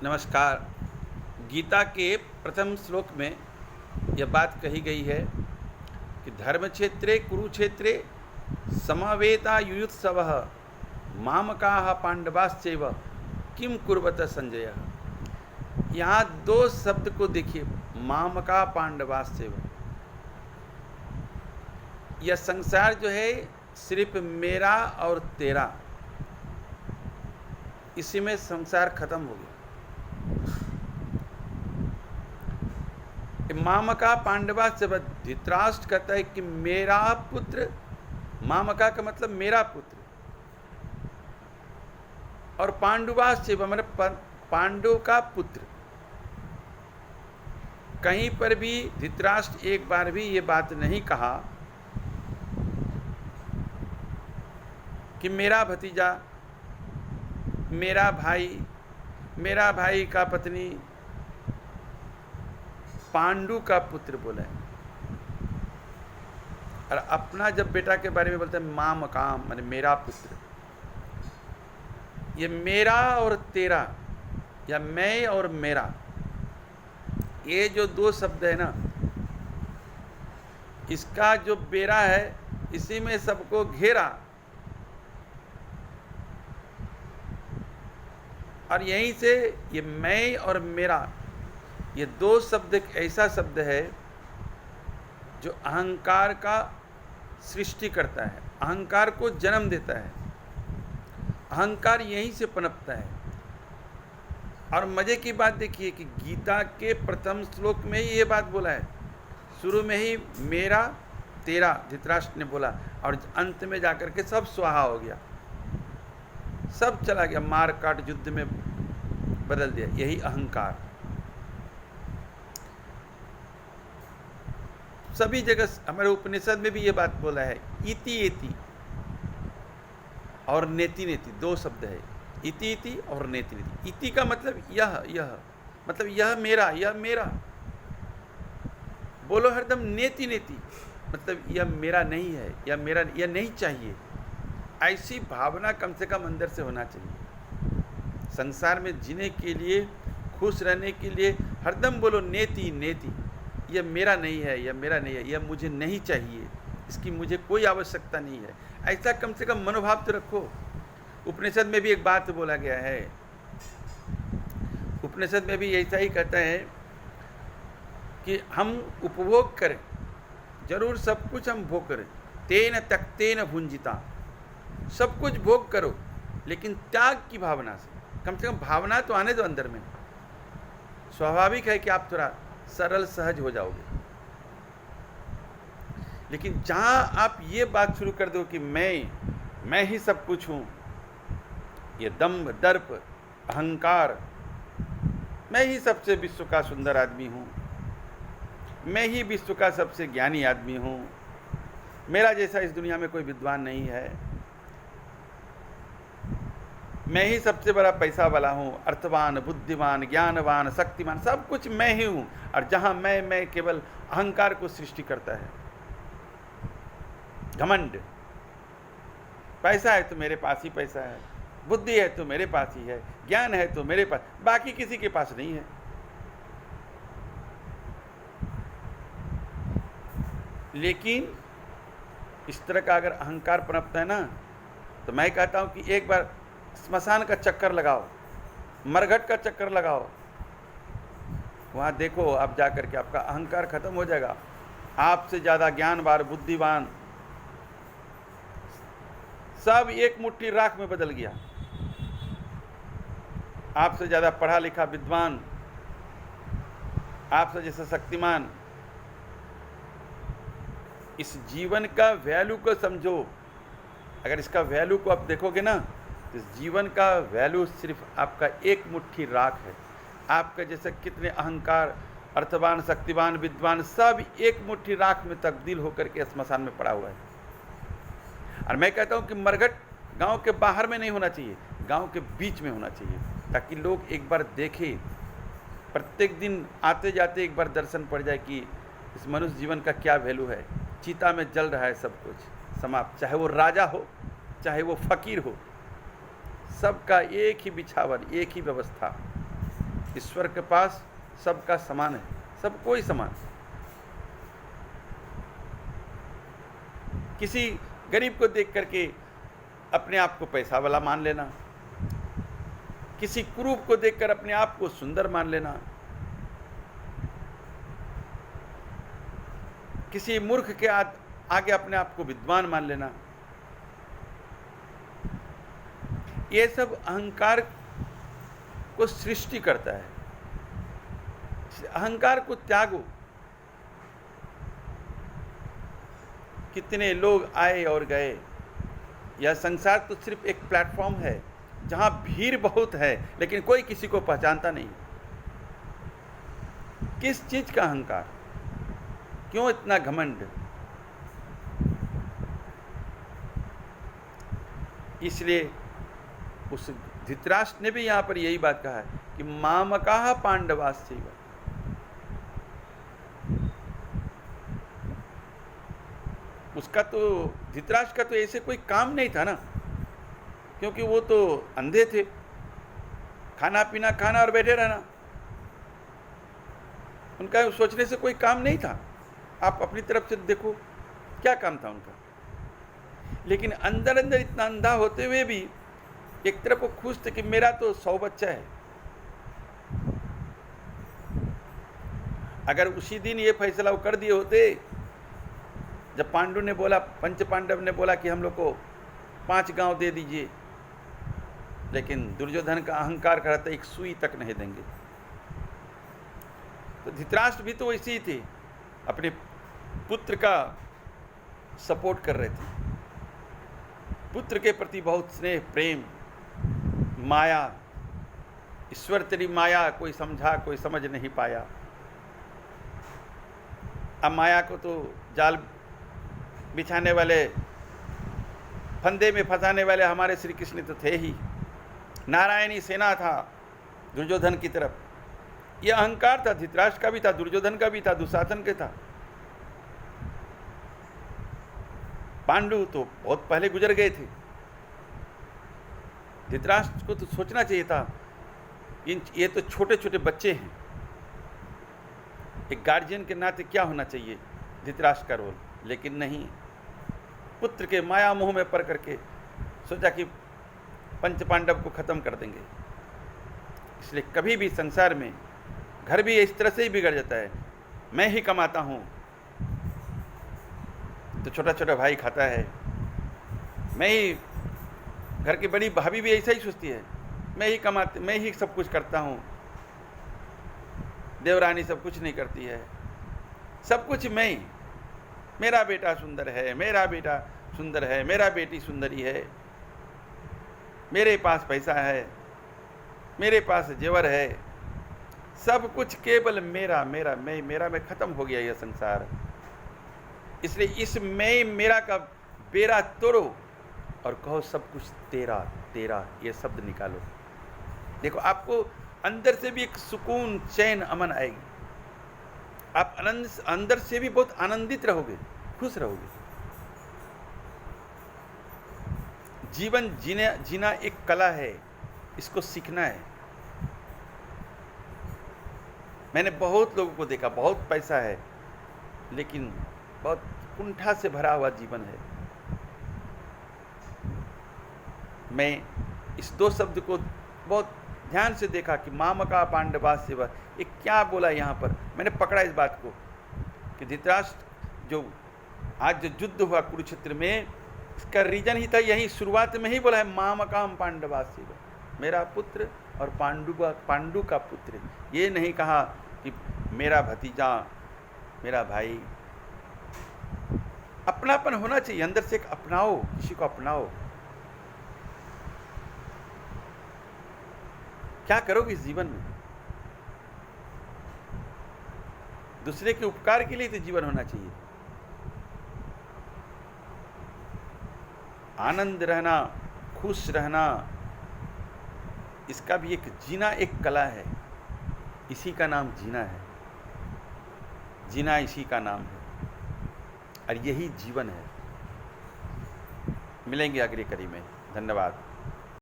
नमस्कार। गीता के प्रथम श्लोक में यह बात कही गई है कि धर्म क्षेत्रे कुरुक्षेत्रे समवेतायुयुत्सवः मामकाः पांडवाश्चैव किम कुर्वत संजय। यहाँ दो शब्द को देखिए, मामका पांडवाश्चैव। यह संसार जो है सिर्फ मेरा और तेरा, इसी में संसार खत्म हो गया। मामका पांडवा से धृतराष्ट्र कहता है कि मेरा पुत्र, मामका का मतलब मेरा पुत्र, और पांडुवाश्च मतलब पांडु का पुत्र। कहीं पर भी धृतराष्ट्र एक बार भी ये बात नहीं कहा कि मेरा भतीजा, मेरा भाई का पत्नी, पांडु का पुत्र बोला है। और अपना जब बेटा के बारे में बोलते हैं मामकाम, माने मेरा पुत्र। ये मेरा और तेरा या मैं और मेरा, ये जो दो शब्द है ना, इसका जो बेरा है इसी में सबको घेरा। और यहीं से ये मैं और मेरा, ये दो शब्द एक ऐसा शब्द है जो अहंकार का सृष्टि करता है, अहंकार को जन्म देता है। अहंकार यहीं से पनपता है। और मजे की बात देखिए कि गीता के प्रथम श्लोक में ही ये बात बोला है। शुरू में ही मेरा तेरा धृतराष्ट्र ने बोला, और अंत में जाकर के सब स्वाहा हो गया, सब चला गया, मार काट युद्ध में बदल दिया। यही अहंकार सभी जगह, हमारे उपनिषद में भी ये बात बोला है। इति इति और नेति नेति दो शब्द है, इति इति और नेति नेति। इति का मतलब यह मतलब यह मेरा बोलो हरदम। नेति नेति मतलब यह मेरा नहीं है, यह नहीं चाहिए। ऐसी भावना कम से कम अंदर से होना चाहिए। संसार में जीने के लिए, खुश रहने के लिए हरदम बोलो नेति नेति। यह मेरा नहीं है, यह मुझे नहीं चाहिए, इसकी मुझे कोई आवश्यकता नहीं है। ऐसा कम से कम मनोभाव तो रखो। उपनिषद में भी एक बात बोला गया है, उपनिषद में भी ऐसा ही कहता है कि हम उपभोग करें, जरूर सब कुछ हम भोग करें। तेन त्यक्तेन भुंजिता, सब कुछ भोग करो लेकिन त्याग की भावना से। कम भावना तो आने दो अंदर में। स्वाभाविक है कि आप थोड़ा सरल सहज हो जाओगे, लेकिन जहां आप ये बात शुरू कर दो कि मैं ही सब कुछ हूं, ये दंभ दर्प अहंकार, मैं ही सबसे विश्व का सुंदर आदमी हूं, मैं ही विश्व का सबसे ज्ञानी आदमी हूं, मेरा जैसा इस दुनिया में कोई विद्वान नहीं है, मैं ही सबसे बड़ा पैसा वाला हूँ, अर्थवान, बुद्धिमान, ज्ञानवान, शक्तिमान, सब कुछ मैं ही हूँ। और जहाँ मैं केवल अहंकार को सृष्टि करता है। घमंड, पैसा है तो मेरे पास ही पैसा है, बुद्धि है तो मेरे पास ही है, ज्ञान है तो मेरे पास, बाकी किसी के पास नहीं है। लेकिन इस तरह का अगर अहंकार पनपता है ना, तो मैं कहता हूँ कि एक बार स्मशान का चक्कर लगाओ, मरघट का चक्कर लगाओ, वहाँ देखो आप जाकर के आपका अहंकार खत्म हो जाएगा। आपसे ज़्यादा ज्ञानवान, बुद्धिवान सब एक मुट्ठी राख में बदल गया। आपसे ज़्यादा पढ़ा लिखा विद्वान, आपसे जैसा शक्तिमान। इस जीवन का वैल्यू को समझो। अगर इसका वैल्यू को आप देखोगे ना, तो इस जीवन का वैल्यू सिर्फ आपका एक मुट्ठी राख है। आपका जैसे कितने अहंकार, अर्थवान, शक्तिवान, विद्वान सब एक मुट्ठी राख में तब्दील होकर के स्मशान में पड़ा हुआ है। और मैं कहता हूँ कि मरघट गांव के बाहर में नहीं होना चाहिए, गांव के बीच में होना चाहिए, ताकि लोग एक बार देखें, प्रत्येक दिन आते जाते एक बार दर्शन पड़ जाए कि इस मनुष्य जीवन का क्या वैल्यू है। चिता में जल रहा है सब कुछ, समाप्त। चाहे वो राजा हो, चाहे वो फकीर हो, सबका एक ही बिछावन, एक ही व्यवस्था। ईश्वर के पास सबका समान है, सबको ही समान। किसी गरीब को देख करके अपने आप को पैसा वाला मान लेना, किसी कुरूप को देखकर अपने आप को सुंदर मान लेना, किसी मूर्ख के आगे अपने आप को विद्वान मान लेना, ये सब अहंकार को सृष्टि करता है। अहंकार को त्यागो। कितने लोग आए और गए, यह संसार तो सिर्फ एक प्लेटफॉर्म है जहां भीड़ बहुत है, लेकिन कोई किसी को पहचानता नहीं। किस चीज का अहंकार, क्यों इतना घमंड? इसलिए उस धृतराष्ट्र ने भी यहां पर यही बात कहा है कि मामकाः पांडवास्यैव। उसका तो, धृतराष्ट्र का तो ऐसे कोई काम नहीं था ना, क्योंकि वो तो अंधे थे, खाना पीना खाना और बैठे रहना, उनका सोचने से कोई काम नहीं था। आप अपनी तरफ से देखो क्या काम था उनका। लेकिन अंदर अंदर इतना अंधा होते हुए भी एक तरफ वो खुश थे कि मेरा तो 100 बच्चा है। अगर उसी दिन ये फैसला वो कर दिए होते, जब पांडु ने बोला, पंच पांडव ने बोला कि हम लोग को 5 गांव दे दीजिए, लेकिन दुर्योधन का अहंकार करता एक सुई तक नहीं देंगे। तो धृतराष्ट्र भी तो वैसे ही थे, अपने पुत्र का सपोर्ट कर रहे थे, पुत्र के प्रति बहुत स्नेह, प्रेम, माया। ईश्वर तेरी माया कोई समझा कोई समझ नहीं पाया। अब माया को तो जाल बिछाने वाले, फंदे में फंसाने वाले हमारे श्री कृष्ण तो थे ही। नारायणी सेना था दुर्योधन की तरफ। यह अहंकार था, धृतराष्ट्र का भी था, दुर्योधन का भी था, दुशासन के था। पांडु तो बहुत पहले गुजर गए थे। धृतराष्ट्र को तो सोचना चाहिए था, ये तो छोटे छोटे बच्चे हैं। एक गार्जियन के नाते क्या होना चाहिए धृतराष्ट्र का रोल, लेकिन नहीं। पुत्र के माया मोह में पड़ करके सोचा कि पंच पांडव को खत्म कर देंगे। इसलिए कभी भी संसार में घर भी इस तरह से ही बिगड़ जाता है। मैं ही कमाता हूँ तो छोटा छोटा भाई खाता है, मैं ही, घर की बड़ी भाभी भी ऐसा ही सोचती है, मैं ही कमाती, मैं ही सब कुछ करता हूँ, देवरानी सब कुछ नहीं करती है, सब कुछ मैं ही, मेरा बेटा सुंदर है, मेरा बेटा सुंदर है, मेरा बेटी सुंदरी है, मेरे पास पैसा है, मेरे पास जेवर है, सब कुछ केवल मेरा मेरा मैं, मेरा में खत्म हो गया यह संसार। इसलिए इस मैं मेरा का बेरा तोड़ो और कहो सब कुछ तेरा तेरा, ये शब्द निकालो। देखो आपको अंदर से भी एक सुकून, चैन, अमन आएगी। आप अंदर से भी बहुत आनंदित रहोगे, खुश रहोगे। जीवन जीना एक कला है, इसको सीखना है। मैंने बहुत लोगों को देखा, बहुत पैसा है, लेकिन बहुत कुंठा से भरा हुआ जीवन है। मैं इस 2 शब्द को बहुत ध्यान से देखा कि मामका पांडवास्यव, ये क्या बोला यहाँ पर। मैंने पकड़ा इस बात को कि धृतराष्ट्र जो आज जो युद्ध हुआ कुरुक्षेत्र में, इसका रीजन ही था यही, शुरुआत में ही बोला है मामकाम पांडवास्यव, मेरा पुत्र और पांडु का पुत्र। ये नहीं कहा कि मेरा भतीजा, मेरा भाई। अपनापन होना चाहिए अंदर से, एक अपनाओ, किसी को अपनाओ। क्या करोगे इस जीवन में? दूसरे के उपकार के लिए तो जीवन होना चाहिए। आनंद रहना, खुश रहना, इसका भी एक जीना, एक कला है। इसी का नाम जीना है। जीना इसी का नाम है और यही जीवन है। मिलेंगे अगली कड़ी में। धन्यवाद।